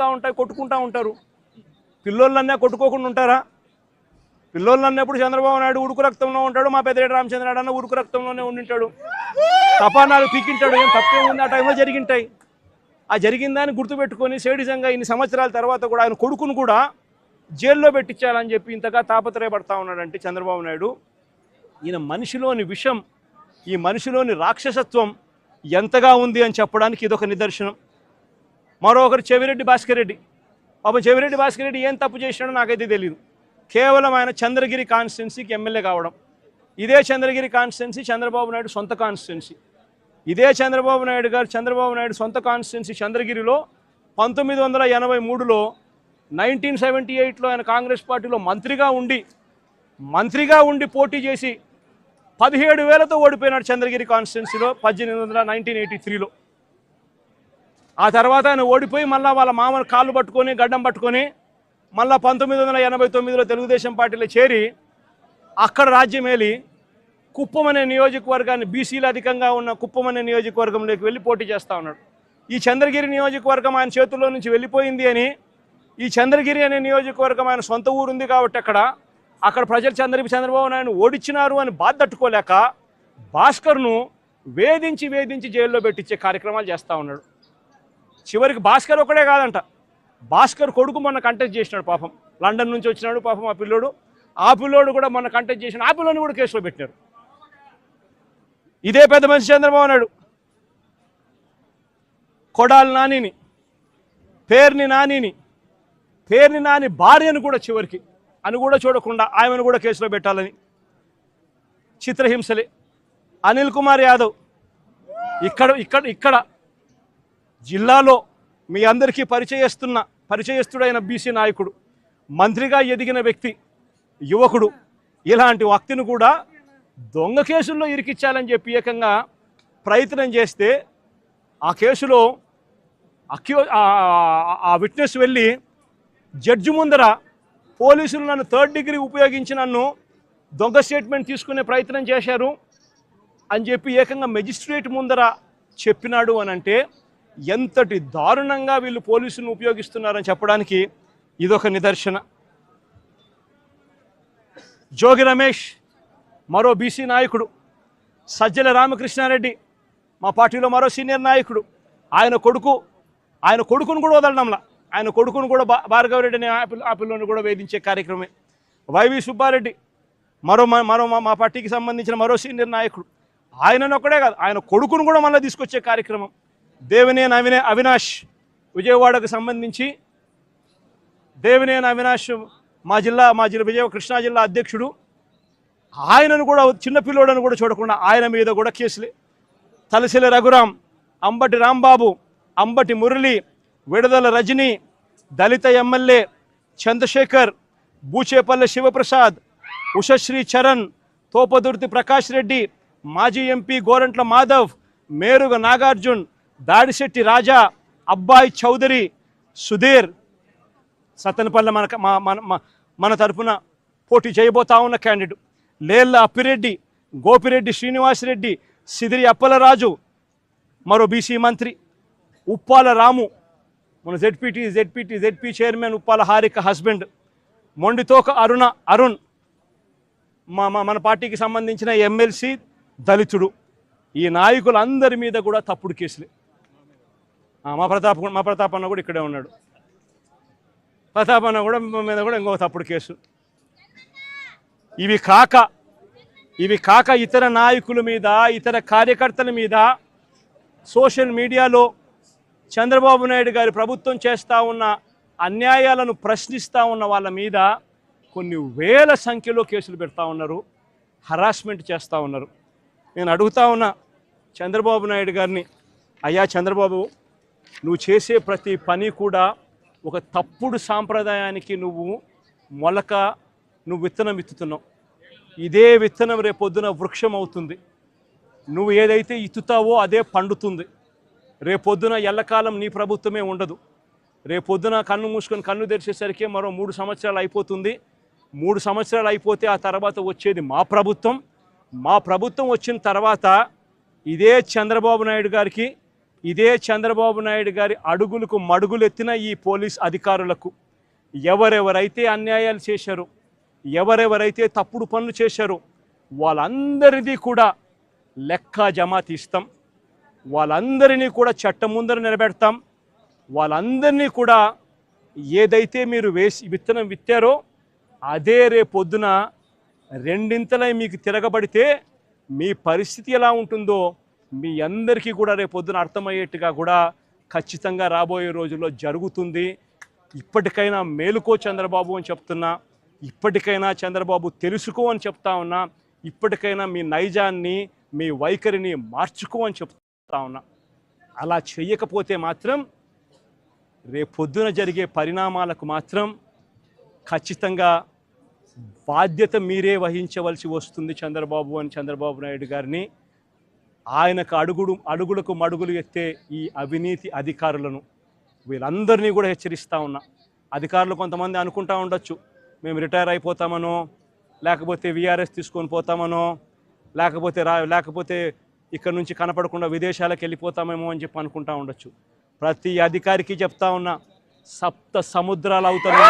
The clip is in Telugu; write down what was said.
అవుతూ ఉంటాయి, కొట్టుకుంటూ ఉంటారు. పిల్లోళ్ళన్నా కొట్టుకోకుండా ఉంటారా? పిల్లోళ్ళు అన్నప్పుడు చంద్రబాబు నాయుడు ఉడుకు రక్తంలో ఉంటాడు, మా పెద్దిరెడ్డి రామచంద్రనాయుడు అన్న ఉడుకు రక్తంలోనే ఉండింటాడు, తపానాలు పీకింటాడు. ఏం తప్పేముంది? ఆ టైంలో జరిగింటాయి. ఆ జరిగిందాన్ని గుర్తుపెట్టుకొని సేడిజంగా ఇన్ని సంవత్సరాల తర్వాత కూడా ఆయన కొడుకును కూడా జైల్లో పెట్టించాలని చెప్పి ఇంతగా తాపత్రయపడతా ఉన్నాడంటే చంద్రబాబు నాయుడు, ఈయన మనిషిలోని విషం, ఈ మనిషిలోని రాక్షసత్వం ఎంతగా ఉంది అని చెప్పడానికి ఇదొక నిదర్శనం. మరొకరు చెవిరెడ్డి భాస్కర్ రెడ్డి. పాపం చెవిరెడ్డి భాస్కర్ రెడ్డి ఏం తప్పు చేసినాడో నాకైతే తెలియదు. కేవలం ఆయన చంద్రగిరి కాన్స్టిట్యున్సీకి ఎమ్మెల్యే కావడం. ఇదే చంద్రగిరి కాన్స్టిట్యున్సీ చంద్రబాబు నాయుడు సొంత కాన్స్టిట్యున్సీ. ఇదే చంద్రబాబు నాయుడు సొంత కాన్స్టిట్యున్సీ చంద్రగిరిలో 1983లో 1978లో ఆయన కాంగ్రెస్ పార్టీలో మంత్రిగా ఉండి పోటీ చేసి 17,000తో ఓడిపోయినాడు చంద్రగిరి కాన్స్టిట్యున్సీలో 1983లో. ఆ తర్వాత ఆయన ఓడిపోయి మళ్ళీ వాళ్ళ మామను కాళ్ళు పట్టుకొని గడ్డం పట్టుకొని మళ్ళీ 1989లో తెలుగుదేశం పార్టీలో చేరి అక్కడ రాజ్యమేలి కుప్పం అనే నియోజకవర్గాన్ని, బీసీలు అధికంగా ఉన్న కుప్పం అనే నియోజకవర్గంలోకి వెళ్ళి పోటీ చేస్తూ ఉన్నాడు. ఈ చంద్రగిరి నియోజకవర్గం ఆయన చేతుల్లో నుంచి వెళ్ళిపోయింది అని, ఈ చంద్రగిరి అనే నియోజకవర్గం ఆయన సొంత ఊరుంది కాబట్టి అక్కడ ప్రజలు చంద్రబాబు నాయుడు ఓడించినారు అని బాధ తట్టుకోలేక భాస్కర్ను వేధించి జైల్లో పెట్టించే కార్యక్రమాలు చేస్తూ ఉన్నాడు. చివరికి భాస్కర్ ఒకడే కాదంట, భాస్కర్ కొడుకు మొన్న కంటెస్ట్ చేసినాడు. పాపం లండన్ నుంచి వచ్చినాడు పాపం ఆ పిల్లోడు కూడా మొన్న కంటెస్ట్ చేసినాడు. ఆ పిల్లోని కూడా కేసులో పెట్టినారు. ఇదే పెద్ద మనిషి చంద్రబాబు నాయుడు కొడాలి నానిని, పేర్ని నాని భార్యను కూడా చివరికి అని కూడా చూడకుండా ఆమెను కూడా కేసులో పెట్టాలని చిత్రహింసలే. అనిల్ కుమార్ యాదవ్ ఇక్కడ జిల్లాలో మీ అందరికీ పరిచయస్తుడైన బీసీ నాయకుడు, మంత్రిగా ఎదిగిన వ్యక్తి, యువకుడు, ఇలాంటి వ్యక్తిని కూడా దొంగ కేసుల్లో ఇరికిచ్చాలని చెప్పి ఏకంగా ప్రయత్నం చేస్తే ఆ కేసులో ఆ విట్నెస్ వెళ్ళి జడ్జి ముందర పోలీసులు నన్ను 3rd డిగ్రీ ఉపయోగించి నన్ను దొంగ స్టేట్మెంట్ తీసుకునే ప్రయత్నం చేశారు అని చెప్పి ఏకంగా మెజిస్ట్రేట్ ముందర చెప్పినాడు అని అంటే ఎంతటి దారుణంగా వీళ్ళు పోలీసులను ఉపయోగిస్తున్నారని చెప్పడానికి ఇదొక నిదర్శన. జోగి రమేష్ మరో బీసీ నాయకుడు, సజ్జల రామకృష్ణారెడ్డి మా పార్టీలో మరో సీనియర్ నాయకుడు, ఆయన కొడుకును కూడా వదలడంలా, ఆయన కొడుకును కూడా భార్గవరెడ్డి అనే ఆ పిల్లని కూడా వేధించే కార్యక్రమే. వైవి సుబ్బారెడ్డి మరో మా పార్టీకి సంబంధించిన మరో సీనియర్ నాయకుడు, ఆయనను ఒక్కడే కాదు ఆయన కొడుకును కూడా మళ్ళీ తీసుకొచ్చే కార్యక్రమం. దేవినేని అవినాష్ విజయవాడకు సంబంధించి దేవినేని అవినాష్ మా జిల్లా కృష్ణా జిల్లా అధ్యక్షుడు, ఆయనను కూడా చిన్నపిల్లోడని కూడా చూడకుండా ఆయన మీద కూడా కేసులే. తలసిల రఘురాం, అంబటి రాంబాబు, అంబటి మురళి, విడుదల రజని, దళిత ఎమ్మెల్యే చంద్రశేఖర్, బూచేపల్లె శివప్రసాద్, ఉషశ్రీ చరణ్, తోపదుర్తి ప్రకాష్ రెడ్డి, మాజీ ఎంపీ గోరంట్ల మాధవ్, మేరుగ నాగార్జున్, దాడిశెట్టి రాజా, అబ్బాయి చౌదరి, సుధీర్, సత్తెనపల్లి మన తరఫున పోటీ చేయబోతా ఉన్న క్యాండిడేట్, లేళ్ల అప్పిరెడ్డి, గోపిరెడ్డి శ్రీనివాసరెడ్డి, సిదిరి అప్పలరాజు, మరో బీసీ మంత్రి ఉప్పాల రాము, మన ZP chairman Uppala Harika husband, Mondithoka Arun మన పార్టీకి సంబంధించిన ఎమ్మెల్సీ దళితుడు. ఈ నాయకులందరి మీద కూడా తప్పుడు కేసులే. మా ప్రతాప్ అన్న కూడా ఇక్కడే ఉన్నాడు. ప్రతాప్ అన్న కూడా మీద కూడా ఇంకో తప్పుడు కేసు. ఇవి కాక ఇతర నాయకుల మీద, ఇతర కార్యకర్తల మీద సోషల్ మీడియాలో చంద్రబాబు నాయుడు గారి ప్రభుత్వం చేస్తూ ఉన్న అన్యాయాలను ప్రశ్నిస్తూ ఉన్న వాళ్ళ మీద కొన్ని వేల సంఖ్యలో కేసులు పెడతా ఉన్నారు, హరాస్మెంట్ చేస్తూ ఉన్నారు. నేను అడుగుతా ఉన్నా చంద్రబాబు నాయుడు గారిని, అయ్యా చంద్రబాబు, నువ్వు చేసే ప్రతి పని కూడా ఒక తప్పుడు సాంప్రదాయానికి నువ్వు విత్తనం విత్తుతున్నావు. ఇదే విత్తనం రేపొద్దున వృక్షం అవుతుంది. నువ్వు ఏదైతే ఇత్తుతావో అదే పండుతుంది. రేపొద్దున ఎల్లకాలం నీ ప్రభుత్వమే ఉండదు. రేపొద్దున కన్ను మూసుకొని కన్ను తెరిచేసరికి మరో 3 సంవత్సరాలు అయిపోతుంది. 3 సంవత్సరాలు అయిపోతే ఆ తర్వాత వచ్చేది మా ప్రభుత్వం. మా ప్రభుత్వం వచ్చిన తర్వాత ఇదే చంద్రబాబు నాయుడు గారికి ఇదే చంద్రబాబు నాయుడు గారి అడుగులకు మడుగులెత్తిన ఈ పోలీస్ అధికారులకు ఎవరెవరైతే అన్యాయాలు చేశారో, ఎవరెవరైతే తప్పుడు పనులు చేశారో వాళ్ళందరిది కూడా లెక్క జమా తీస్తాం. వాళ్ళందరినీ కూడా చట్టం ముందర నిలబెడతాం. వాళ్ళందరినీ కూడా ఏదైతే మీరు విత్తనం విత్తారో అదే రేపొద్దున రెండింతలై మీకు తిరగబడితే మీ పరిస్థితి ఎలా ఉంటుందో మీ అందరికీ కూడా రేపొద్దున అర్థమయ్యేట్టుగా కూడా ఖచ్చితంగా రాబోయే రోజుల్లో జరుగుతుంది. ఇప్పటికైనా మేలుకో చంద్రబాబు అని చెప్తున్నా, ఇప్పటికైనా చంద్రబాబు తెలుసుకో అని చెప్తా ఉన్నా, ఇప్పటికైనా మీ నైజాన్ని మీ వైఖరిని మార్చుకో అని చెప్తా ఉన్నా. అలా చెయ్యకపోతే మాత్రం రేపొద్దున జరిగే పరిణామాలకు మాత్రం ఖచ్చితంగా బాధ్యత మీరే వహించవలసి వస్తుంది చంద్రబాబు నాయుడు గారిని. ఆయనకు అడుగులకు మడుగులు ఎత్తే ఈ అవినీతి అధికారులను వీళ్ళందరినీ కూడా హెచ్చరిస్తూ ఉన్నా. అధికారులు కొంతమంది అనుకుంటా ఉండొచ్చు, మేము రిటైర్ అయిపోతామనో, లేకపోతే విఆర్ఎస్ తీసుకొని పోతామనో, లేకపోతే ఇక్కడ నుంచి కనపడకుండా విదేశాలకు వెళ్ళిపోతామేమో అని చెప్పి అనుకుంటా ఉండొచ్చు. ప్రతి అధికారికి చెప్తా ఉన్నా, సప్త సముద్రాలు అవుతాయి.